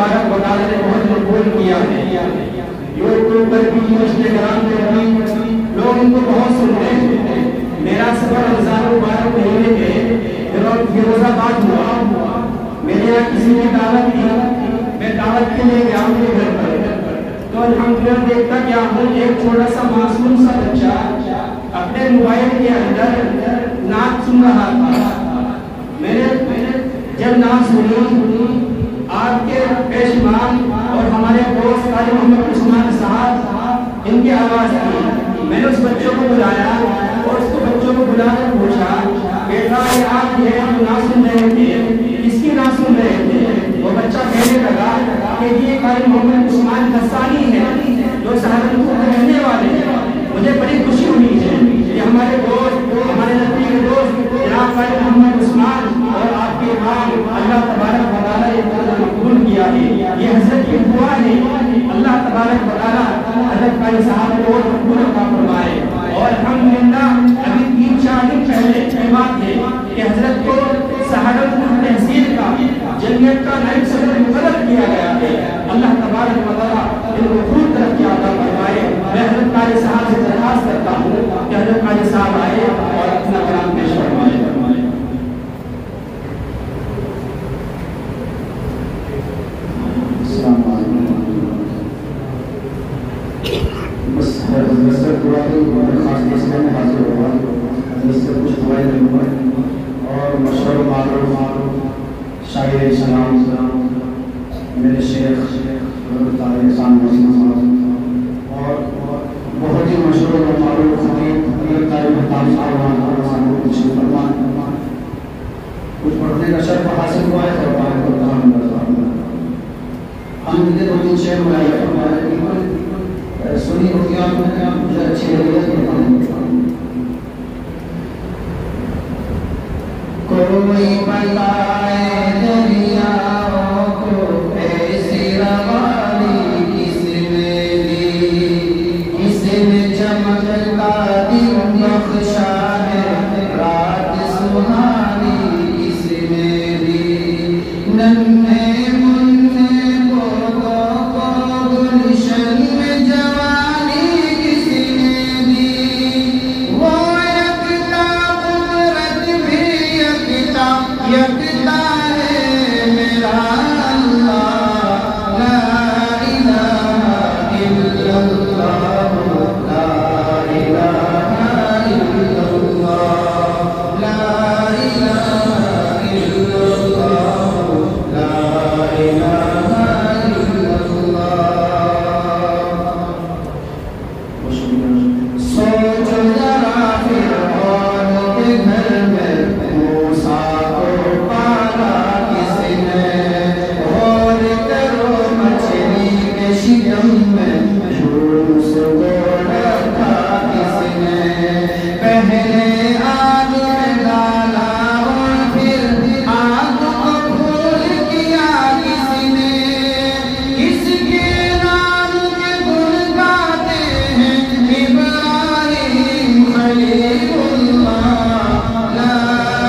تبارک و تعالیٰ نے بہت مقبول کیا ہے. یوٹیوب پر بھی انسٹاگرام پہ بھی لوگ ان کو بہت سنتے ہیں. میرا سفر رمضان المبارک مہینے میں فیروز آباد ہوا. میرے یہاں کسی نے دعوت دی, میں دعوت کے لیے گیا ان کے گھر پر. تو الحمدللہ دیکھتا کیا ہوں, ایک چھوٹا سا معصوم سا بچہ اپنے موبائل کے اندر نعت سن رہا تھا. میں نے جب نعت سنی, آپ کے پیش امام اور ہمارے دوست قاری محمد عثمان صاحب ان کی آواز آئی. میں نے اس بچوں کو بلایا اور اس کو بچوں کو بلا کر پوچھا, بیٹا یہ آپ یہ جو نعت سن رہے تھے کس کی نعت سن رہے تھے؟ وہ بچہ کہنے لگا کہ یہ قاری محمد عثمان غسانی ہے جو سہارنپور کے رہنے والے ہیں. مجھے بڑی خوشی ہوئی ہے کہ ہمارے دوست, ہمارے نزدیک دوست جناب قاری محمد عثمان اور آپ کے امام اللہ تبارک و تعالیٰ نے قبول کیا ہے. یہ حضرت کی دعا ہے, اللہ تبارک و تعالیٰ حضرت قاری صاحب کو اور قبول عطا فرمائے. اور الحمدللہ ابھی 3-4 دن پہلے بات ہے کہ حضرت کو سہارنپور تحصیل کا جمعیت کا نائب صدر مقرر کیا گیا ہے. اللہ تبارک و تعالیٰ ان کو خوب ترقی عطا فرمائے. میں حضرت قاری صاحب سے درخواست کرتا ہوں کہ حضرت قاری صاحب آئے اور اپنا کلام پیش فرمائے. السلام علیکم. بس حضرت سے دعا کی خاص مسئلے میں حاضر ہوا, حضرت سے کچھ دعائیں لوں گا اور مشورہ معروف شاعر اسلام میرے شیخ حضرت احسان مسلم صاحب اور بہت ہی مشہور اور معروف خطیب حضرت طارق صاحب کچھ فرمان کچھ پڑھنے کا شرف حاصل ہوا ہے. ہم مجھے 2-3 شعر میں آیا سنی ہوتی آپ نے مجھے اچھی لگی ہے. کوئی بتائے دریاؤں کو ایسی روانی کس نے دی, کس نے چمکتا دن بخشا ہے رات سہانی کس نے دی. ننھے منھے پودوں کو گلشن میں جوانی کس نے دی. وہ یکتا قدرت بھی یکتا ہے میرا اللہ, لا الہ الا اللہ, لا الہ الا اللہ, لا الہ الا اللہ, لا الہ الا اللہ. سوچو ذرا فرعون کے گھر میں موسیٰ کو پالا کس نے, اور کرو مچھلی کے شکم میں یونس کو رکھا کس نے. پہلے آگ میں ڈالا اور پھر آگ کو پھول کیا کس نے. کس کے نام کے گن گاتے ہیں ابراہیم خلیل اللہ, لا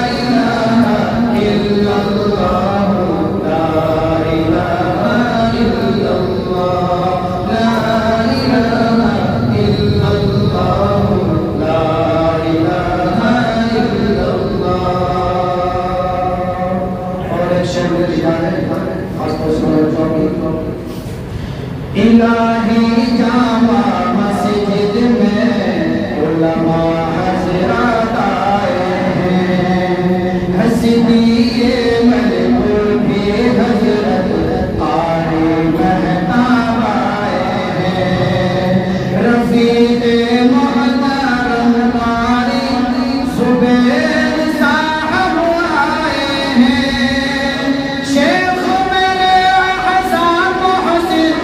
الہ الا اللہ, لا الہ الا اللہ, لا الہ الا اللہ, لا الہ الا اللہ. اور ایک شعر میں لکھا ہے خاص طور سے الہی جامع مسجد میں علماء حضرات آئے ہیں, حسنی ملک بھی حضرت قاری مہتاب آئے ہیں. رفیق محترم قاری زبیر صاحب آئے ہیں. شیخ میرے احسان محسن,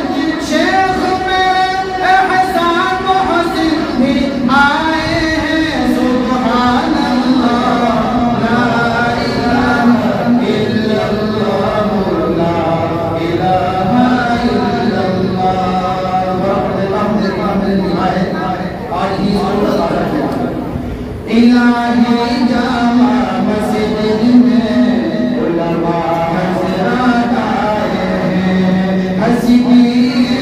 شیخ میرے احسان محسن بھی آئے ہیں. سبحان اللہ, لا الہ الا اللہ, لا الہ الا اللہ. الہی جامع مسجد میں علماء حضرات آئے ہیں. حسبي